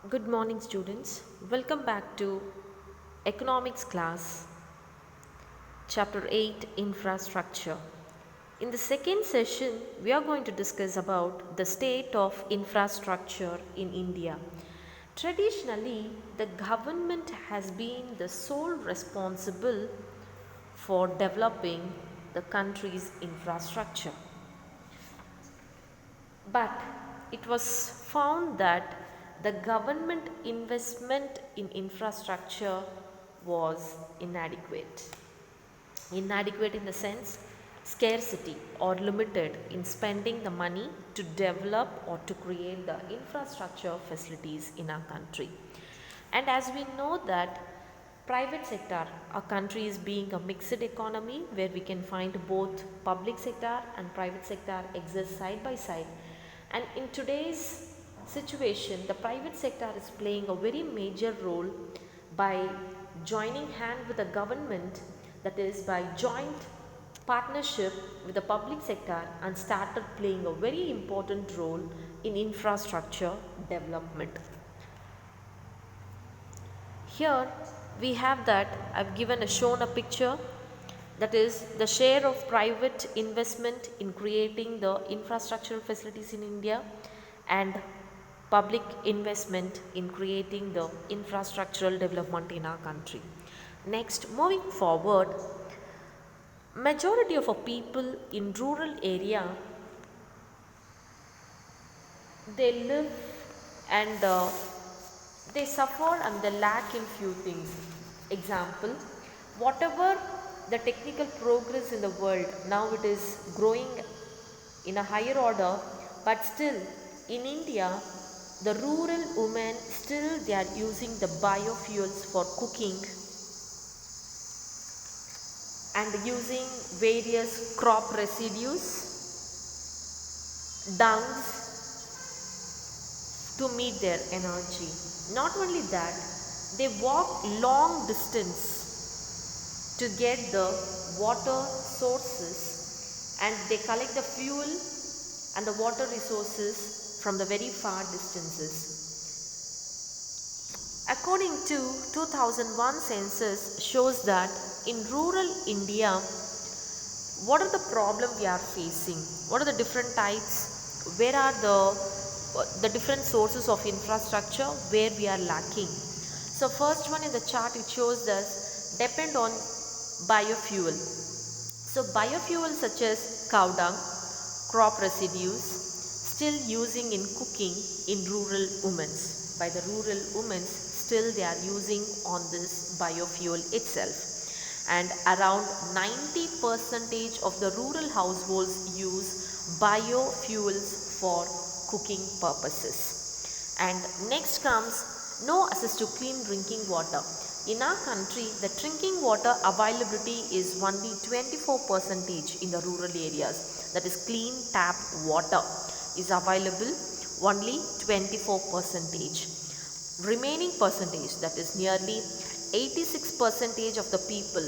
Good morning, students. Welcome back to Economics class, Chapter 8 Infrastructure. In the second session, we are going to discuss about the state of infrastructure in India. Traditionally, the government has been the sole responsible for developing the country's infrastructure. But it was found that the government investment in infrastructure was inadequate. Inadequate in the sense scarcity or limited in spending the money to develop or to create the infrastructure facilities in our country. And as we know that private sector, our country is being a mixed economy where we can find both public sector and private sector exist side by side. And in today's situation, the private sector is playing a very major role by joining hand with the government, that is by joint partnership with the public sector, and started playing a very important role in infrastructure development. Here we have that I've shown a picture, that is the share of private investment in creating the infrastructural facilities in India and public investment in creating the infrastructural development in our country. Next, moving forward, majority of our people in rural area, they live and they suffer and they lack in few things. Example, whatever the technical progress in the world, now it is growing in a higher order, but still in India, the rural women still they are using the biofuels for cooking and using various crop residues, dungs to meet their energy. Not only that, they walk long distance to get the water sources and they collect the fuel and the water resources from the very far distances. According to 2001 census shows that in rural India, what are the problems we are facing? What are the different types? Where are the different sources of infrastructure where we are lacking? So first one in the chart, it shows us depend on biofuel. So biofuels such as cow dung, crop residues, still using in cooking in rural women. By the rural women, still they are using on this biofuel itself. And around 90% of the rural households use biofuels for cooking purposes. And next comes no access to clean drinking water. In our country, the drinking water availability is only 24% in the rural areas. That is, clean tap water is available only 24%. Remaining percentage, that is nearly 86% of the people,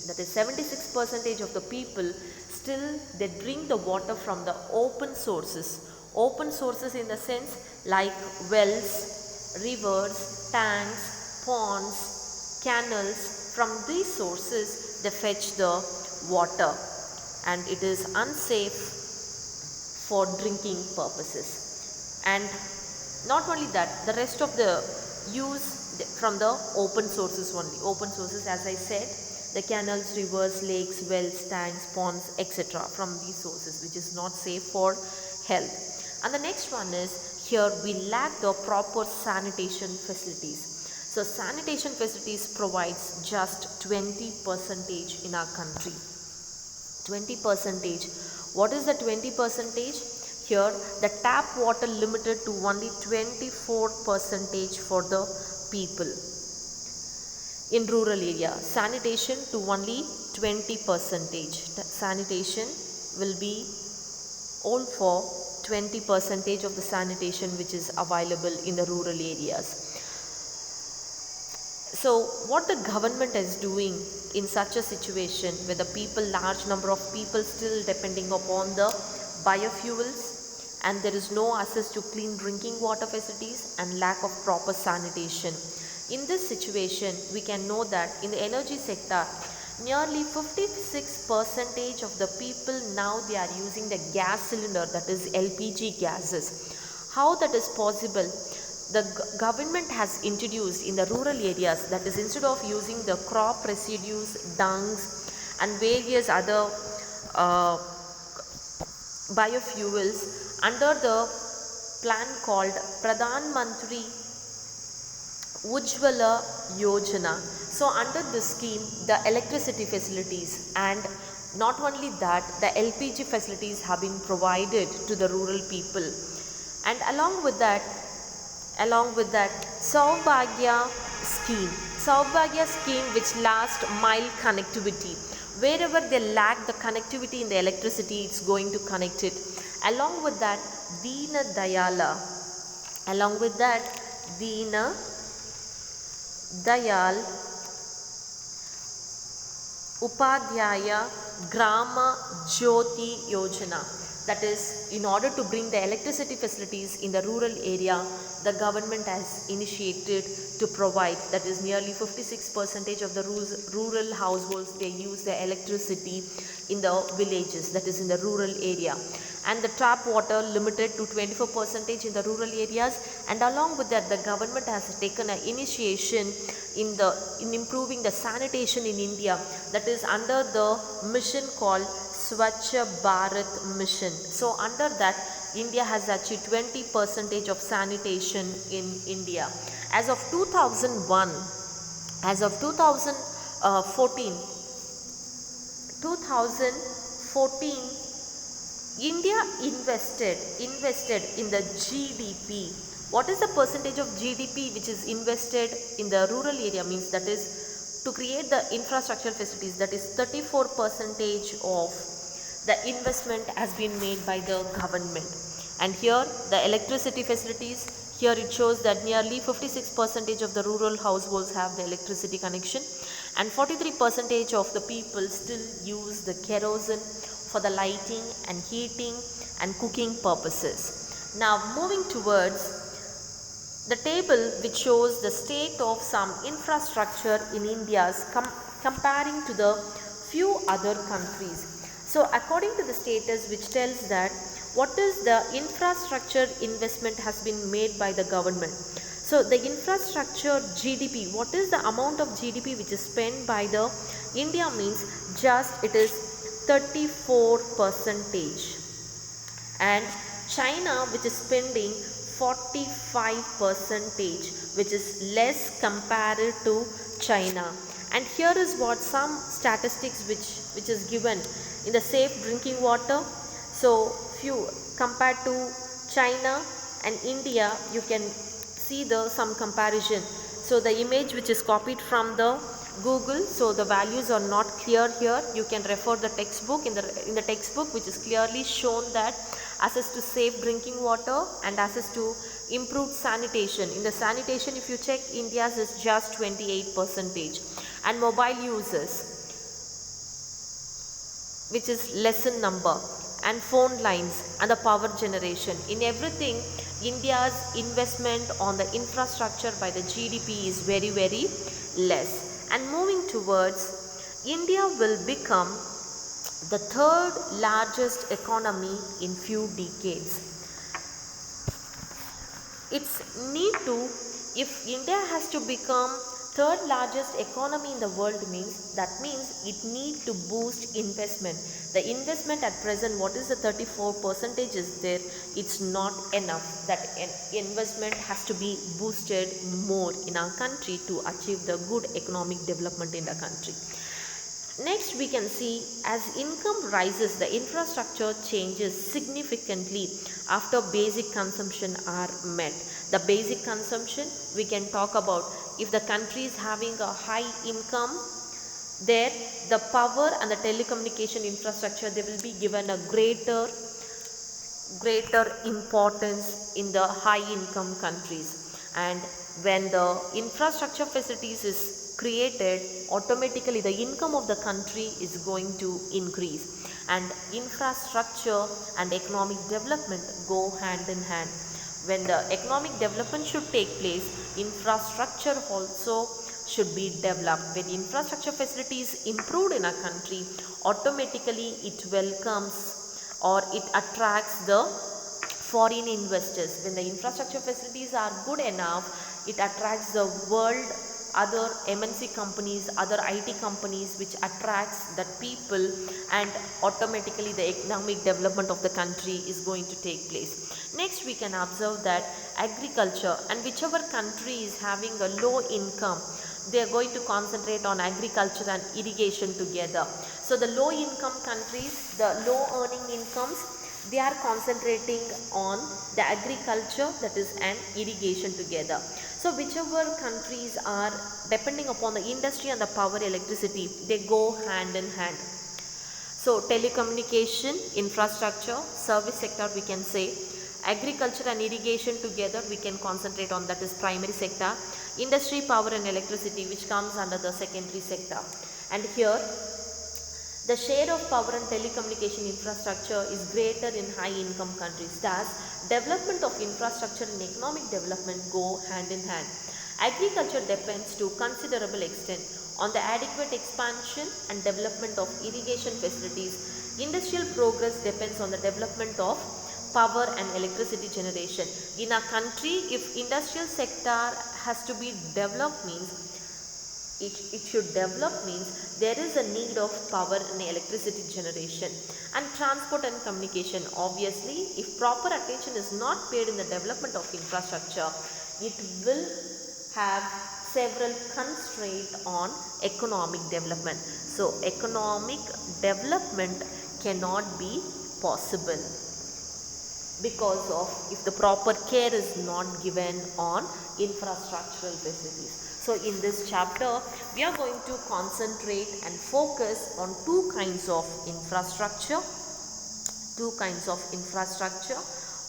that is 76% of the people, still they drink the water from the open sources. Open sources in the sense like wells, rivers, tanks, ponds, canals. From these sources they fetch the water and it is unsafe for drinking purposes. And not only that, the rest of the use from the open sources only. Open sources, as I said, the canals, rivers, lakes, wells, tanks, ponds, etc. from these sources, which is not safe for health. And the next one is, here we lack the proper sanitation facilities. So sanitation facilities provides just 20% in our country. 20%. What is the 20%? Here the tap water limited to only 24% for the people in rural area. Sanitation to only 20%. Sanitation will be all for 20% of the sanitation which is available in the rural areas. So what the government is doing in such a situation where the people, large number of people still depending upon the biofuels and there is no access to clean drinking water facilities and lack of proper sanitation. In this situation, we can know that in the energy sector, nearly 56% of the people now they are using the gas cylinder, that is LPG gases. How that is possible? The government has introduced in the rural areas, that is instead of using the crop residues, dungs and various other uh, biofuels, under the plan called Pradhan Mantri Ujjwala Yojana. So under this scheme, the electricity facilities and not only that, the LPG facilities have been provided to the rural people. And along with that, Saubhagya scheme which last mile connectivity. Wherever they lack the connectivity in the electricity, it's going to connect it. Along with that, Deena Dayala. Along with that, Deena Dayal Upadhyaya Grama Jyoti Yojana. That is, in order to bring the electricity facilities in the rural area, the government has initiated to provide, that is nearly 56% of the rural households, they use the electricity in the villages, that is in the rural area. And the tap water limited to 24% in the rural areas, and along with that, the government has taken an initiation in improving the sanitation in India, that is under the mission called Swachh Bharat Mission. So under that, India has achieved 20% of sanitation in India. As of 2001, as of 2014, India invested in the GDP. What is the percentage of GDP which is invested in the rural area? Means that is to create the infrastructure facilities, that is 34% of the investment has been made by the government. And here the electricity facilities, here it shows that nearly 56% of the rural households have the electricity connection, and 43% of the people still use the kerosene for the lighting and heating and cooking purposes. Now moving towards the table which shows the state of some infrastructure in India comparing to the few other countries. So according to the status which tells that what is the infrastructure investment has been made by the government. So the infrastructure GDP, what is the amount of GDP which is spent by the India means just it is 34%, and China which is spending 45%, which is less compared to China. And here is what some statistics which is given in the safe drinking water. So few compared to China and India, you can see some comparison. So the image which is copied from the Google, so the values are not clear here. You can refer the textbook. In the textbook which is clearly shown that access to safe drinking water and access to improved sanitation. In the sanitation, if you check, India's is just 28%, and mobile users which is less in number, and phone lines and the power generation. In everything, India's investment on the infrastructure by the GDP is very, very less. And moving towards, India will become the third largest economy in few decades. It's need to, if India has to become third largest economy in the world means, that means it need to boost investment. The investment at present, what is the 34% is there, it's not enough. That investment has to be boosted more in our country to achieve the good economic development in the country. Next we can see, as income rises, the infrastructure changes significantly after basic consumption are met. The basic consumption we can talk about, if the country is having a high income, there the power and the telecommunication infrastructure, they will be given a greater importance in the high income countries. And when the infrastructure facilities is created, automatically the income of the country is going to increase, and infrastructure and economic development go hand in hand. When the economic development should take place, infrastructure also should be developed. When infrastructure facilities improved in a country, automatically it welcomes or it attracts the foreign investors. When the infrastructure facilities are good enough, it attracts the world, other MNC companies, other IT companies, which attracts that people, and automatically the economic development of the country is going to take place. Next, we can observe that agriculture, and whichever country is having a low income, they are going to concentrate on agriculture and irrigation together. So the low income countries, the low earning incomes, they are concentrating on the agriculture, that is, and irrigation together. So whichever countries are depending upon the industry and the power electricity, they go hand in hand. So telecommunication, infrastructure, service sector, we can say. Agriculture and irrigation together we can concentrate on, that is primary sector. Industry, power and electricity, which comes under the secondary sector. And here the share of power and telecommunication infrastructure is greater in high income countries. Thus, development of infrastructure and economic development go hand in hand. Agriculture depends to considerable extent on the adequate expansion and development of irrigation facilities. Industrial progress depends on the development of power and electricity generation. In a country, if industrial sector has to be developed, means it should develop, means there is a need of power and electricity generation. And transport and communication, obviously if proper attention is not paid in the development of infrastructure, it will have several constraints on economic development. So economic development cannot be possible because of if the proper care is not given on infrastructural facilities. So in this chapter, we are going to concentrate and focus on two kinds of infrastructure.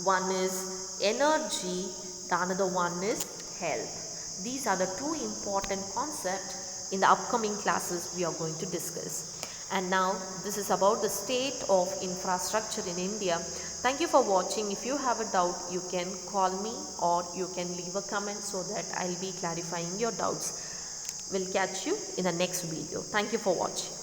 One is energy, the another one is health. These are the two important concepts in the upcoming classes we are going to discuss. And now this is about the state of infrastructure in India. Thank you for watching. If you have a doubt, you can call me or you can leave a comment so that I'll be clarifying your doubts. We'll catch you in the next video. Thank you for watching.